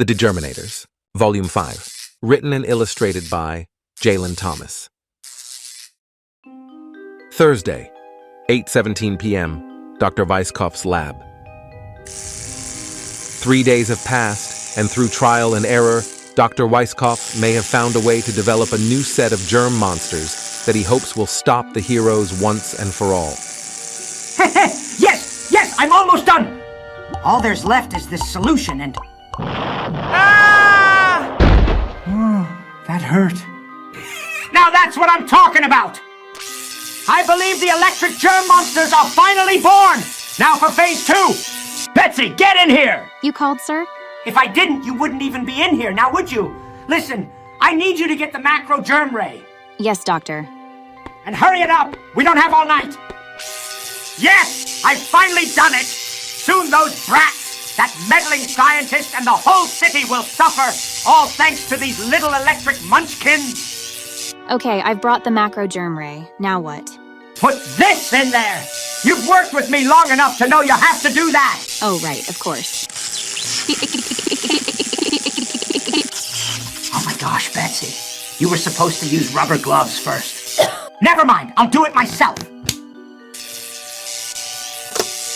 The Degerminators, Volume 5, written and illustrated by Jalen Thomas. Thursday, 8:17 p.m., Dr. Weisskopf's lab. 3 days have passed, and through trial and error, Dr. Weisskopf may have found a way to develop a new set of germ monsters that he hopes will stop the heroes once and for all. Yes, I'm almost done! All there's left is this solution and... Ah! Oh, that hurt. Now that's what I'm talking about! I believe the electric germ monsters are finally born! Now for phase 2! Betsy, get in here! You called, sir? If I didn't, you wouldn't even be in here, now would you? Listen, I need you to get the macro germ ray. Yes, Doctor. And hurry it up! We don't have all night! Yes! I've finally done it! Soon those brats, that meddling scientist, and the whole city will suffer, all thanks to these little electric munchkins! Okay, I've brought the macro germ ray. Now what? Put this in there! You've worked with me long enough to know you have to do that! Oh, right, of course. Oh my gosh, Betsy. You were supposed to use rubber gloves first. Never mind, I'll do it myself.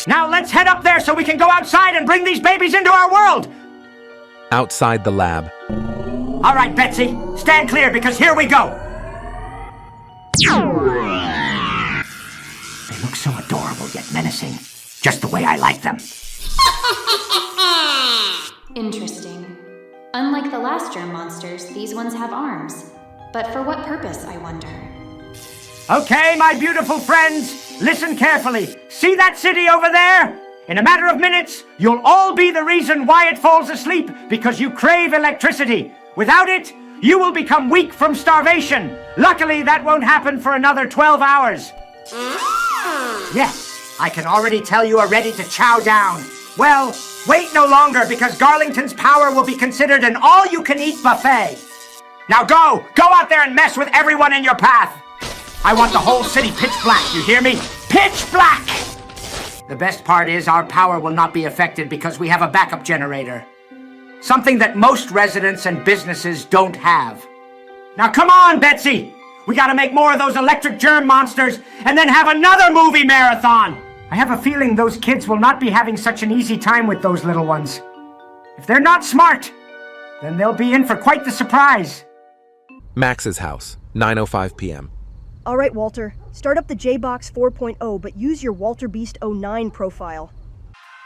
Now let's head up there so we can go outside and bring these babies into our world! Outside the lab. All right, Betsy, stand clear because here we go! They look so adorable yet menacing, just the way I like them. Interesting. Unlike the last germ monsters, these ones have arms. But for what purpose, I wonder? Okay, my beautiful friends, listen carefully. See that city over there? In a matter of minutes, you'll all be the reason why it falls asleep, because you crave electricity. Without it, you will become weak from starvation. Luckily, that won't happen for another 12 hours. Yes, I can already tell you are ready to chow down. Well, wait no longer, because Garlington's power will be considered an all-you-can-eat buffet. Now go out there and mess with everyone in your path. I want the whole city pitch black, you hear me? Pitch black! The best part is our power will not be affected because we have a backup generator. Something that most residents and businesses don't have. Now come on, Betsy! We gotta make more of those electric germ monsters and then have another movie marathon! I have a feeling those kids will not be having such an easy time with those little ones. If they're not smart, then they'll be in for quite the surprise. Max's house, 9:05 p.m. All right, Walter. Start up the JBox 4.0, but use your Walter Beast 09 profile.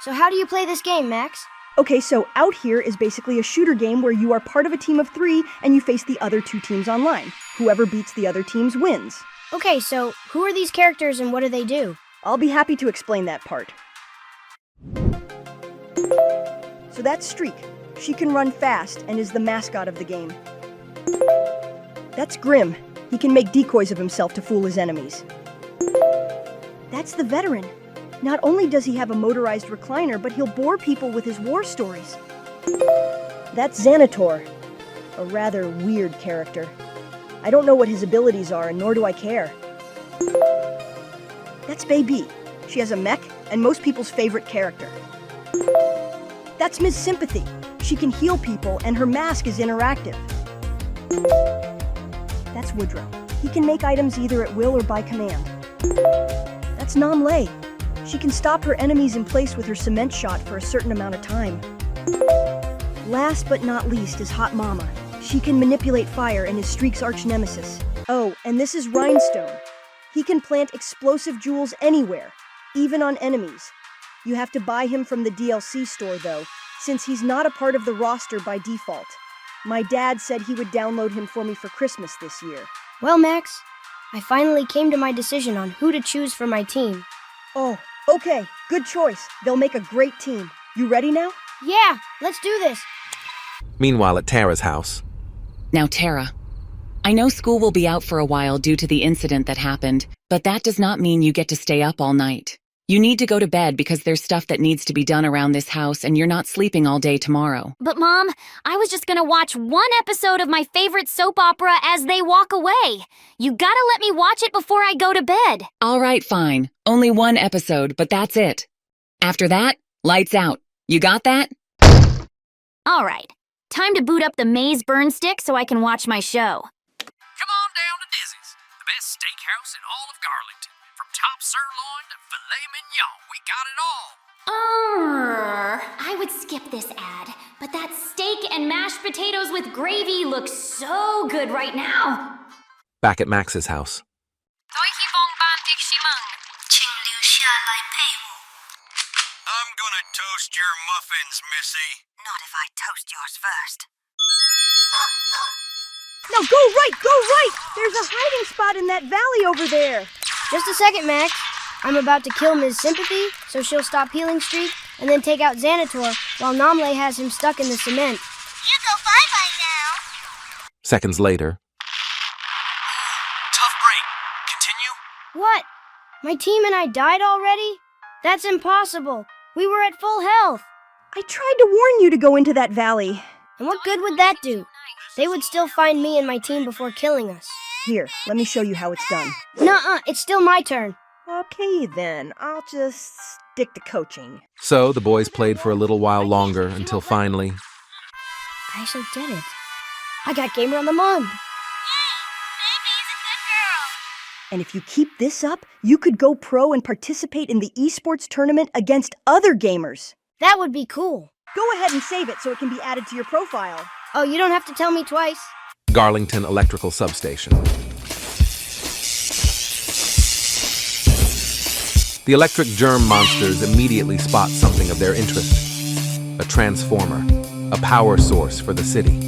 So how do you play this game, Max? Okay, so Out Here is basically a shooter game where you are part of a team of 3 and you face the other 2 teams online. Whoever beats the other teams wins. Okay, so who are these characters and what do they do? I'll be happy to explain that part. So that's Streak. She can run fast and is the mascot of the game. That's Grim. He can make decoys of himself to fool his enemies. That's the Veteran. Not only does he have a motorized recliner, but he'll bore people with his war stories. That's Xanator, a rather weird character. I don't know what his abilities are, and nor do I care. That's Baby. She has a mech, and most people's favorite character. That's Ms. Sympathy. She can heal people, and her mask is interactive. That's Woodrow. He can make items either at will or by command. That's Namlay. She can stop her enemies in place with her cement shot for a certain amount of time. Last but not least is Hot Mama. She can manipulate fire and is Streak's arch nemesis. Oh, and this is Rhinestone. He can plant explosive jewels anywhere, even on enemies. You have to buy him from the DLC store though, since he's not a part of the roster by default. My dad said he would download him for me for Christmas this year. Well, Max, I finally came to my decision on who to choose for my team. Oh, okay, good choice. They'll make a great team. You ready now? Yeah, let's do this. Meanwhile, at Tara's house. Now, Tara, I know school will be out for a while due to the incident that happened, but that does not mean you get to stay up all night. You need to go to bed because there's stuff that needs to be done around this house and you're not sleeping all day tomorrow. But Mom, I was just gonna watch one episode of my favorite soap opera as they walk away. You gotta let me watch it before I go to bed. All right, fine. Only one episode, but that's it. After that, lights out. You got that? All right. Time to boot up the maze burn stick so I can watch my show. Come on down to Dizzy's, the best steakhouse in all of Garlington. From top sirloin to filet mignon, we got it all. I would skip this ad, but that steak and mashed potatoes with gravy looks so good right now. Back at Max's house. I'm gonna toast your muffins, Missy. Not if I toast yours first. Now go right, go right! There's a hiding spot in that valley over there. Just a second, Max. I'm about to kill Ms. Sympathy, so she'll stop Healing Streak, and then take out Xanator while Namle has him stuck in the cement. You go bye-bye now. Seconds later. Tough break. Continue? What? My team and I died already? That's impossible. We were at full health. I tried to warn you to go into that valley. And what good would that do? They would still find me and my team before killing us. Here, let me show you how it's done. Nuh-uh, it's still my turn. Okay then, I'll just stick to coaching. So the boys played for a little while longer until finally... I actually did it. I got Gamer on the Month. And if you keep this up, you could go pro and participate in the esports tournament against other gamers. That would be cool. Go ahead and save it so it can be added to your profile. Oh, you don't have to tell me twice. Garlington Electrical Substation. The electric germ monsters immediately spot something of their interest. A transformer, a power source for the city.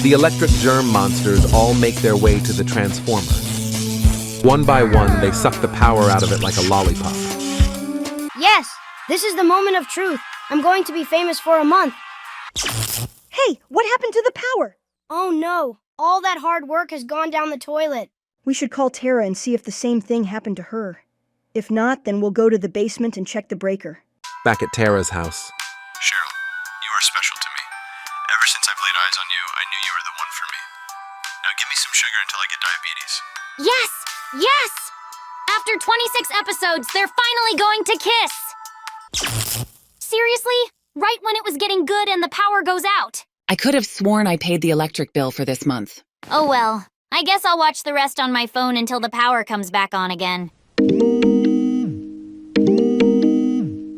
The electric germ monsters all make their way to the transformer. One by one, they suck the power out of it like a lollipop. Yes, this is the moment of truth. I'm going to be famous for a month. Hey, what happened to the power? Oh no, all that hard work has gone down the toilet. We should call Tara and see if the same thing happened to her. If not, then we'll go to the basement and check the breaker. Back at Tara's house. Cheryl, you are special to me. Ever since I played Eyes on You, I knew you were the one for me. Now give me some sugar until I get diabetes. Yes! Yes! After 26 episodes, they're finally going to kiss! Seriously? Right when it was getting good and the power goes out. I could have sworn I paid the electric bill for this month. Oh well, I guess I'll watch the rest on my phone until the power comes back on again.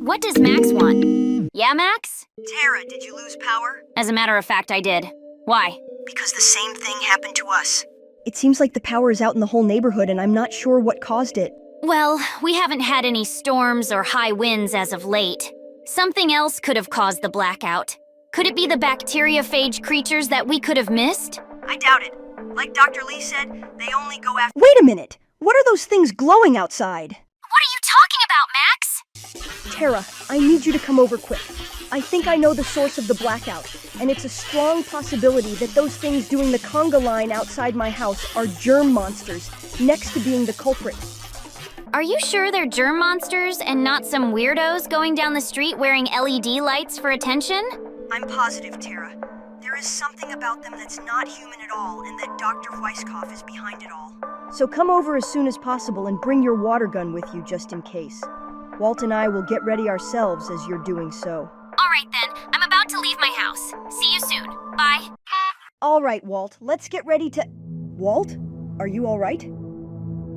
What does Max want? Yeah, Max? Tara, did you lose power? As a matter of fact, I did. Why? Because the same thing happened to us. It seems like the power is out in the whole neighborhood and I'm not sure what caused it. Well, we haven't had any storms or high winds as of late. Something else could have caused the blackout. Could it be the bacteriophage creatures that we could have missed? I doubt it. Like Dr. Lee said, they only go after— Wait a minute! What are those things glowing outside? What are you talking about, Max? Tara, I need you to come over quick. I think I know the source of the blackout, and it's a strong possibility that those things doing the conga line outside my house are germ monsters, next to being the culprit. Are you sure they're germ monsters and not some weirdos going down the street wearing LED lights for attention? I'm positive, Tara. There is something about them that's not human at all, and that Dr. Weisskopf is behind it all. So come over as soon as possible and bring your water gun with you just in case. Walt and I will get ready ourselves as you're doing so. All right then, I'm about to leave my house. See you soon. Bye. All right, Walt, let's get ready to... Walt? Are you all right?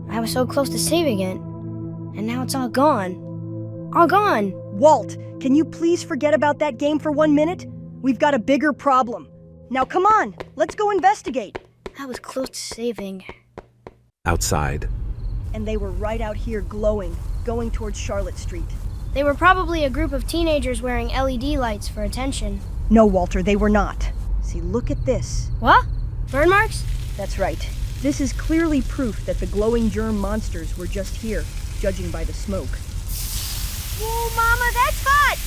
I was so close to saving it, and now it's all gone. All gone. Walt, can you please forget about that game for 1 minute? We've got a bigger problem. Now come on, let's go investigate. I was close to saving. Outside. And they were right out here glowing, going towards Charlotte Street. They were probably a group of teenagers wearing LED lights for attention. No, Walter, they were not. See, look at this. What? Burn marks? That's right. This is clearly proof that the glowing germ monsters were just here, judging by the smoke. Whoa, Mama, that's hot!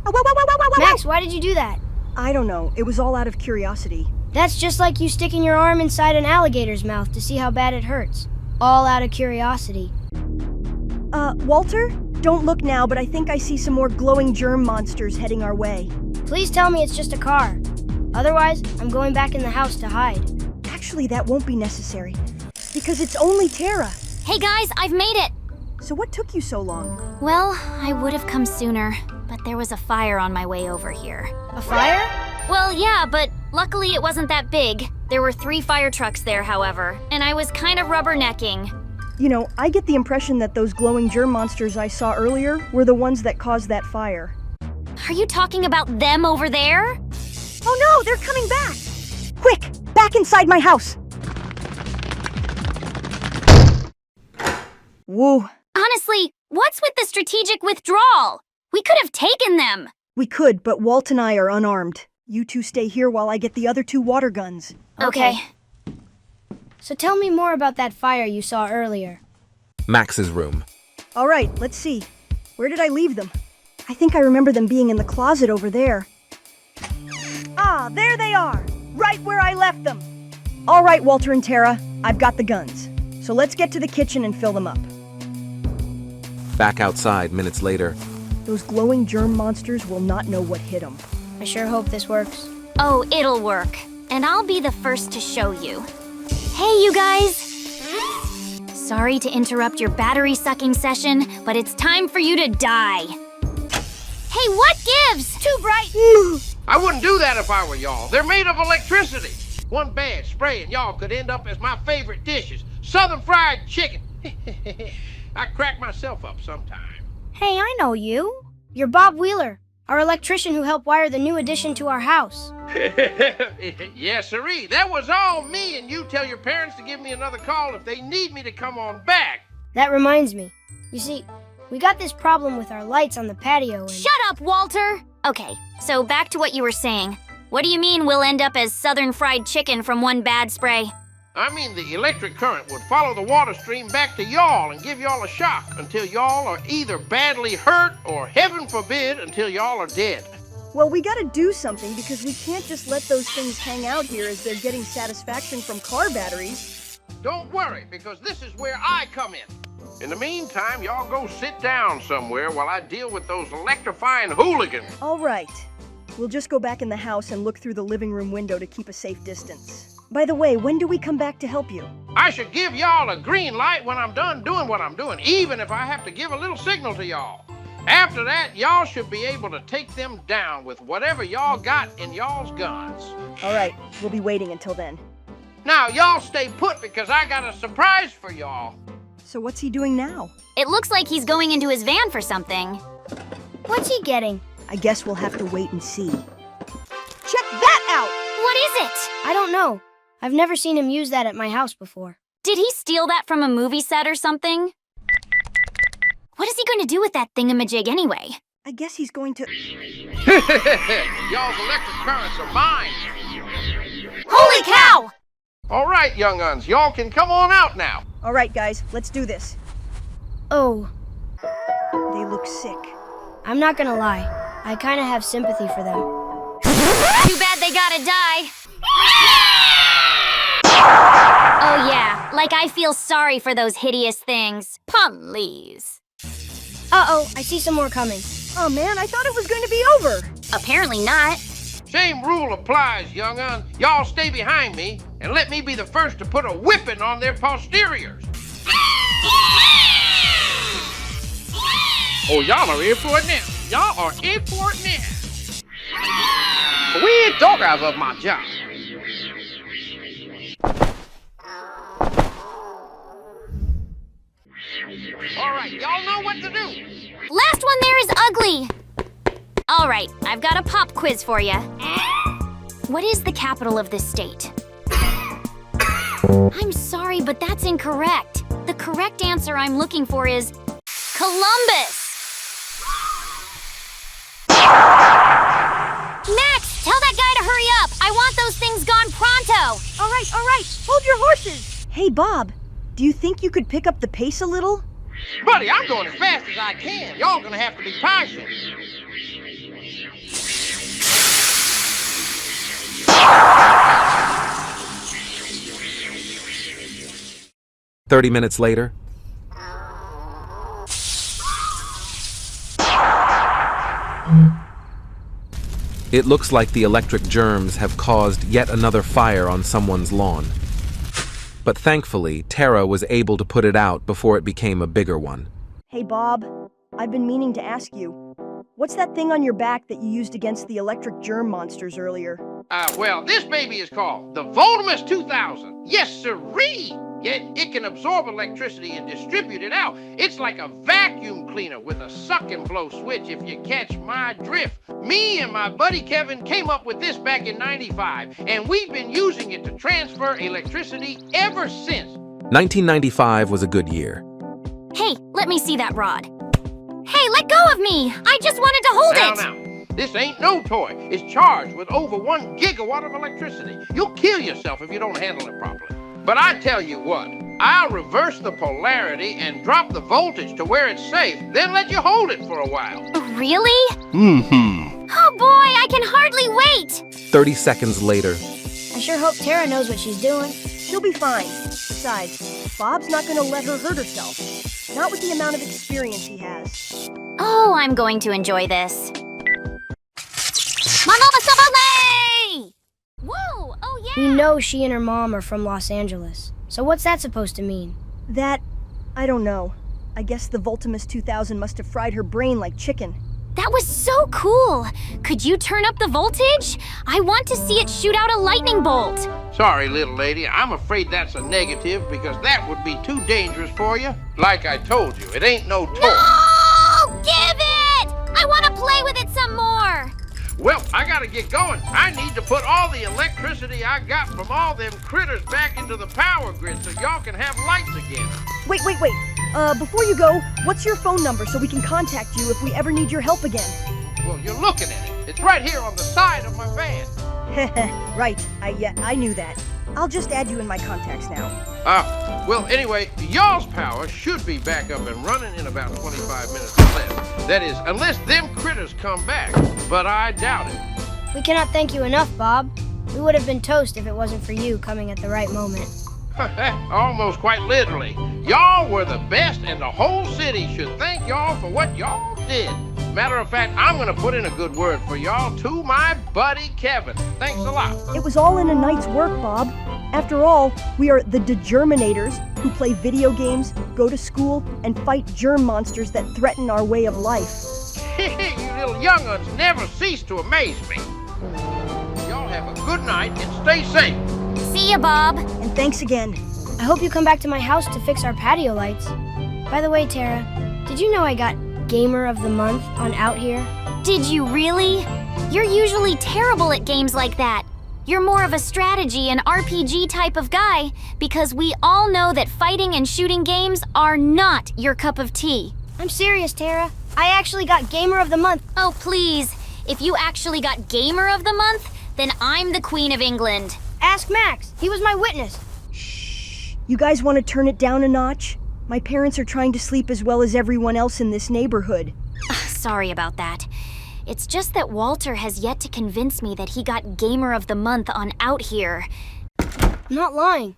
Oh, Max, why did you do that? I don't know. It was all out of curiosity. That's just like you sticking your arm inside an alligator's mouth to see how bad it hurts. All out of curiosity. Walter? Don't look now, but I think I see some more glowing germ monsters heading our way. Please tell me it's just a car. Otherwise, I'm going back in the house to hide. Actually, that won't be necessary, because it's only Tara. Hey guys, I've made it! So what took you so long? Well, I would have come sooner, but there was a fire on my way over here. A fire? Well, yeah, Yeah, but luckily it wasn't that big. There were 3 fire trucks there, however, and I was kind of rubbernecking. You know, I get the impression that those glowing germ monsters I saw earlier were the ones that caused that fire. Are you talking about them over there? Oh no, they're coming back! Quick, back inside my house! Whoa. Honestly, what's with the strategic withdrawal? We could have taken them. We could, but Walt and I are unarmed. You two stay here while I get the other 2 water guns. Okay. So tell me more about that fire you saw earlier. Max's room. All right, let's see. Where did I leave them? I think I remember them being in the closet over there. Ah, there they are! Right where I left them! All right, Walter and Tara, I've got the guns. So let's get to the kitchen and fill them up. Back outside minutes later. Those glowing germ monsters will not know what hit them. I sure hope this works. Oh, it'll work. And I'll be the first to show you. Hey, you guys! Sorry to interrupt your battery-sucking session, but it's time for you to die. Hey, what gives? Too bright! I wouldn't do that if I were y'all. They're made of electricity. One bad spray and y'all could end up as my favorite dishes. Southern fried chicken. I crack myself up sometime. Hey, I know you. You're Bob Wheeler, our electrician who helped wire the new addition to our house. Yes, sirree. That was all me, and you tell your parents to give me another call if they need me to come on back. That reminds me. You see, we got this problem with our lights on the patio and... Shut up, Walter! Okay, so back to what you were saying. What do you mean we'll end up as southern fried chicken from one bad spray? I mean the electric current would follow the water stream back to y'all and give y'all a shock until y'all are either badly hurt or, heaven forbid, until y'all are dead. Well, we gotta do something because we can't just let those things hang out here as they're getting satisfaction from car batteries. Don't worry, because this is where I come in. In the meantime, y'all go sit down somewhere while I deal with those electrifying hooligans. All right. We'll just go back in the house and look through the living room window to keep a safe distance. By the way, when do we come back to help you? I should give y'all a green light when I'm done doing what I'm doing, even if I have to give a little signal to y'all. After that, y'all should be able to take them down with whatever y'all got in y'all's guns. All right, we'll be waiting until then. Now, y'all stay put because I got a surprise for y'all. So what's he doing now? It looks like he's going into his van for something. What's he getting? I guess we'll have to wait and see. Check that out! What is it? I don't know. I've never seen him use that at my house before. Did he steal that from a movie set or something? What is he going to do with that thingamajig anyway? I guess he's going to... Y'all's electric currents are mine. Holy cow! All right, young uns, y'all can come on out now. All right, guys, let's do this. Oh, They look sick. I'm not gonna lie. I kinda have sympathy for them. Too bad they gotta die. Oh yeah, like I feel sorry for those hideous things. Please. Uh-oh, I see some more coming. Oh man, I thought it was going to be over. Apparently not. Same rule applies, young uns. Y'all stay behind me and let me be the first to put a whipping on their posteriors. Oh, y'all are in for it now. Y'all are in for it now. Weird doggers of my job. All right, y'all know what to do. Last one there is ugly. All right, I've got a pop quiz for you. What is the capital of this state? I'm sorry, but that's incorrect. The correct answer I'm looking for is Columbus. Max, tell that guy to hurry up. I want those things gone pronto. All right, hold your horses. Hey, Bob, do you think you could pick up the pace a little? Buddy, I'm going as fast as I can. Y'all gonna have to be patient. "30 minutes later. It looks like the electric germs have caused yet another fire on someone's lawn. But thankfully, Tara was able to put it out before it became a bigger one. Hey, Bob, I've been meaning to ask you. What's that thing on your back that you used against the electric germ monsters earlier? Well, this baby is called the Voltimus 2000. Yes, sirree! It can absorb electricity and distribute it out. It's like a vacuum cleaner with a suck and blow switch, if you catch my drift. Me and my buddy Kevin came up with this back in '95, and we've been using it to transfer electricity ever since. 1995 was a good year. Hey, let me see that rod. Hey, let go of me! I just wanted to hold it! Now, this ain't no toy. It's charged with over 1 gigawatt of electricity. You'll kill yourself if you don't handle it properly. But I tell you what, I'll reverse the polarity and drop the voltage to where it's safe, then let you hold it for a while. Really? Mm-hmm. Oh boy, I can hardly wait! 30 seconds later. I sure hope Tara knows what she's doing. She'll be fine. Besides, Bob's not gonna let her hurt herself. Not with the amount of experience he has. Oh, I'm going to enjoy this. Mama Savale! Whoa, oh yeah! We know she and her mom are from Los Angeles. So what's that supposed to mean? That, I don't know. I guess the Voltimus 2000 must have fried her brain like chicken. That was so cool! Could you turn up the voltage? I want to see it shoot out a lightning bolt. Sorry, little lady, I'm afraid that's a negative because that would be too dangerous for you. Like I told you, it ain't no toy. No! Give it! I want to play with it some more! Well, I gotta get going. I need to put all the electricity I got from all them critters back into the power grid so y'all can have lights again. Wait. Before you go, what's your phone number so we can contact you if we ever need your help again? Well, you're looking at it. It's right here on the side of my van. Right, I knew that. I'll just add you in my contacts now. Well, anyway, y'all's power should be back up and running in about 25 minutes or less. That is, unless them critters come back, but I doubt it. We cannot thank you enough, Bob. We would have been toast if it wasn't for you coming at the right moment. Almost quite literally. Y'all were the best, and the whole city should thank y'all for what y'all did. Matter of fact, I'm gonna put in a good word for y'all to my buddy Kevin. Thanks a lot. It was all in a night's work, Bob. After all, we are the Degerminators who play video games, go to school, and fight germ monsters that threaten our way of life. You little young uns never cease to amaze me. Y'all have a good night and stay safe. See ya, Bob. And thanks again. I hope you come back to my house to fix our patio lights. By the way, Tara, did you know I got Gamer of the Month on Out Here? Did you really? You're usually terrible at games like that. You're more of a strategy and RPG type of guy because we all know that fighting and shooting games are not your cup of tea. I'm serious, Tara. I actually got Gamer of the Month. Oh, please. If you actually got Gamer of the Month, then I'm the Queen of England. Ask Max. He was my witness. Shh. You guys want to turn it down a notch? My parents are trying to sleep as well as everyone else in this neighborhood. Sorry about that. It's just that Walter has yet to convince me that he got Gamer of the Month on Out Here. I'm not lying.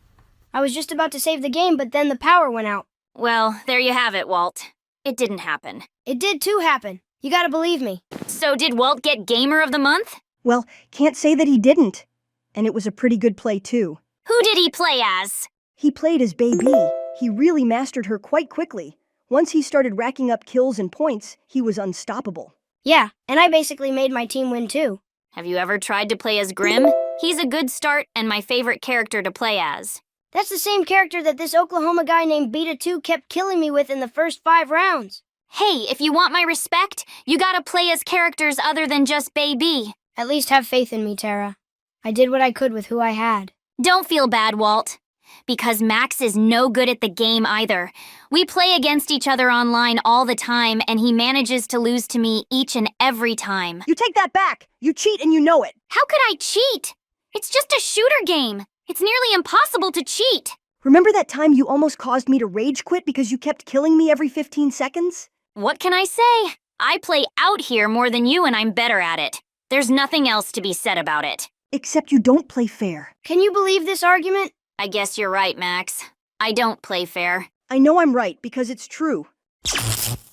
I was just about to save the game, but then the power went out. Well, there you have it, Walt. It didn't happen. It did too happen. You gotta believe me. So did Walt get Gamer of the Month? Well, can't say that he didn't. And it was a pretty good play, too. Who did he play as? He played as Baby. He really mastered her quite quickly. Once he started racking up kills and points, he was unstoppable. Yeah, and I basically made my team win too. Have you ever tried to play as Grim? He's a good start and my favorite character to play as. That's the same character that this Oklahoma guy named Beta 2 kept killing me with in the first 5 rounds. Hey, if you want my respect, you gotta play as characters other than just Baby. At least have faith in me, Tara. I did what I could with who I had. Don't feel bad, Walt. Because Max is no good at the game either. We play against each other online all the time, and he manages to lose to me each and every time. You take that back! You cheat and you know it! How could I cheat? It's just a shooter game. It's nearly impossible to cheat. Remember that time you almost caused me to rage quit because you kept killing me every 15 seconds? What can I say? I play Out Here more than you, and I'm better at it. There's nothing else to be said about it. Except you don't play fair. Can you believe this argument? I guess you're right, Max. I don't play fair. I know I'm right because it's true.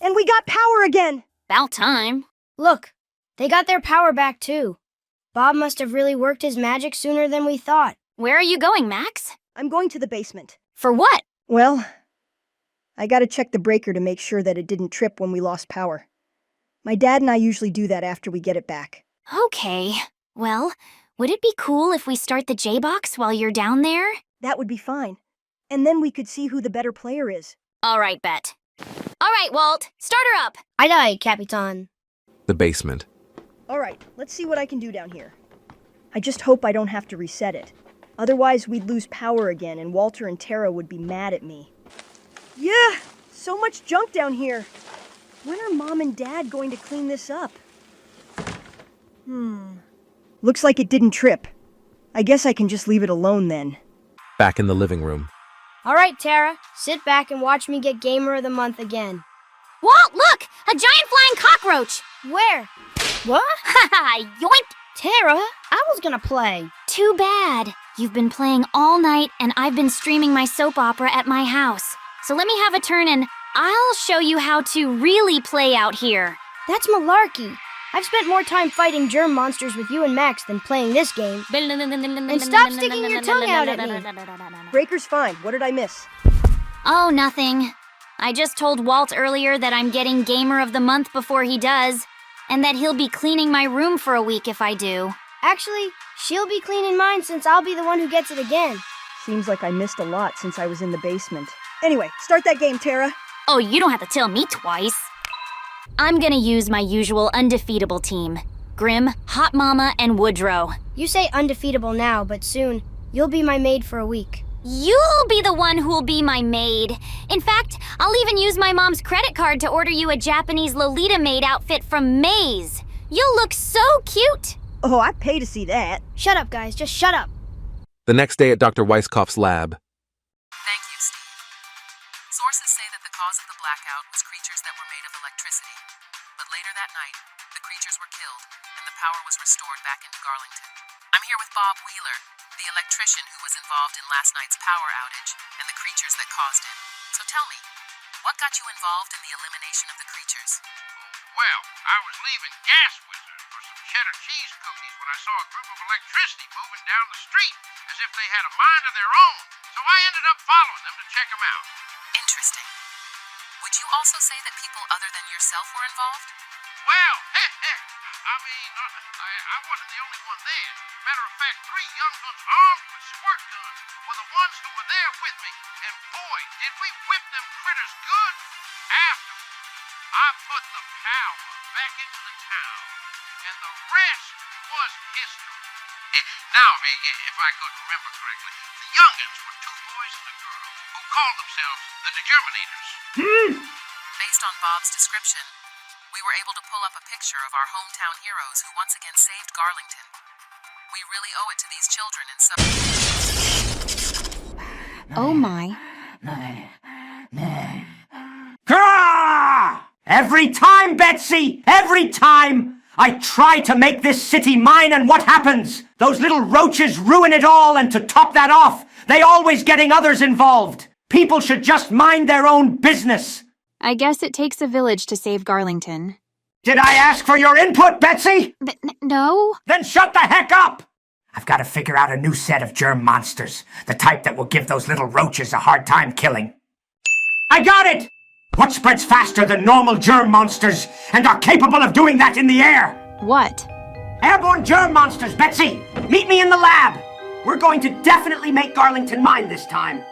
And we got power again! About time. Look, they got their power back too. Bob must have really worked his magic sooner than we thought. Where are you going, Max? I'm going to the basement. For what? Well, I gotta check the breaker to make sure that it didn't trip when we lost power. My dad and I usually do that after we get it back. Okay. Well, Would it be cool if we start the J-Box while you're down there? That would be fine. And then we could see who the better player is. All right, Bet. All right, Walt, start her up. Aye aye, Capitan. The basement. All right, let's see what I can do down here. I just hope I don't have to reset it. Otherwise, we'd lose power again, and Walter and Tara would be mad at me. Yeah, so much junk down here. When are Mom and Dad going to clean this up? Looks like it didn't trip. I guess I can just leave it alone then. Back in the living room. All right, Tara, sit back and watch me get Gamer of the Month again. Walt, look! A giant flying cockroach! Where? What? Ha ha! Yoink! Tara, I was gonna play. Too bad. You've been playing all night, and I've been streaming my soap opera at my house. So let me have a turn, and I'll show you how to really play out here. That's malarkey. I've spent more time fighting germ monsters with you and Max than playing this game. And stop sticking your tongue out at me. Breaker's fine. What did I miss? Oh, nothing. I just told Walt earlier that I'm getting Gamer of the Month before he does, and that he'll be cleaning my room for a week if I do. Actually, she'll be cleaning mine since I'll be the one who gets it again. Seems like I missed a lot since I was in the basement. Anyway, start that game, Tara. Oh, you don't have to tell me twice. I'm gonna use my usual undefeatable team. Grim, Hot Mama, and Woodrow. You say undefeatable now, but soon, you'll be my maid for a week. You'll be the one who'll be my maid. In fact, I'll even use my mom's credit card to order you a Japanese Lolita maid outfit from Maze. You'll look so cute. Oh, I'd pay to see that. Shut up, guys. Just shut up. The next day at Dr. Weisskopf's lab. Thank you, Steve. Sources say that the cause of the blackout was creatures that were made of electricity. But later that night, the creatures were killed, and the power was restored back into Garlington. I'm here with Bob Wheeler, the electrician who was involved in last night's power outage and the creatures that caused it. So tell me, what got you involved in the elimination of the creatures? Well, I was leaving Gas Wizard for some cheddar cheese cookies when I saw a group of electricity moving down the street as if they had a mind of their own. So I ended up following them to check them out. Interesting. Would you also say that people other than yourself were involved? Well, I wasn't the only one there. Matter of fact, 3 young guns armed with squirt guns were the ones who were there with me. And boy, did we whip them critters good. Afterwards, I put the power back into the town, and the rest was history. Now, if I could remember correctly, the youngins were 2 boys and a girl who called themselves the Degerminators. Based on Bob's description, we were able to pull up a picture of our hometown heroes who once again saved Garlington. We really owe it to these children in some... Oh my. Grrrr! Every time, Betsy! Every time! I try to make this city mine, and what happens? Those little roaches ruin it all, and to top that off, they always getting others involved. People should just mind their own business. I guess it takes a village to save Garlington. Did I ask for your input, Betsy? No. Then shut the heck up! I've got to figure out a new set of germ monsters, the type that will give those little roaches a hard time killing. I got it! What spreads faster than normal germ monsters and are capable of doing that in the air? What? Airborne germ monsters, Betsy! Meet me in the lab! We're going to definitely make Garlington mine this time.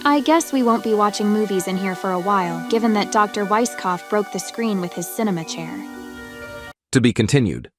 I guess we won't be watching movies in here for a while, given that Dr. Weisskopf broke the screen with his cinema chair. To be continued.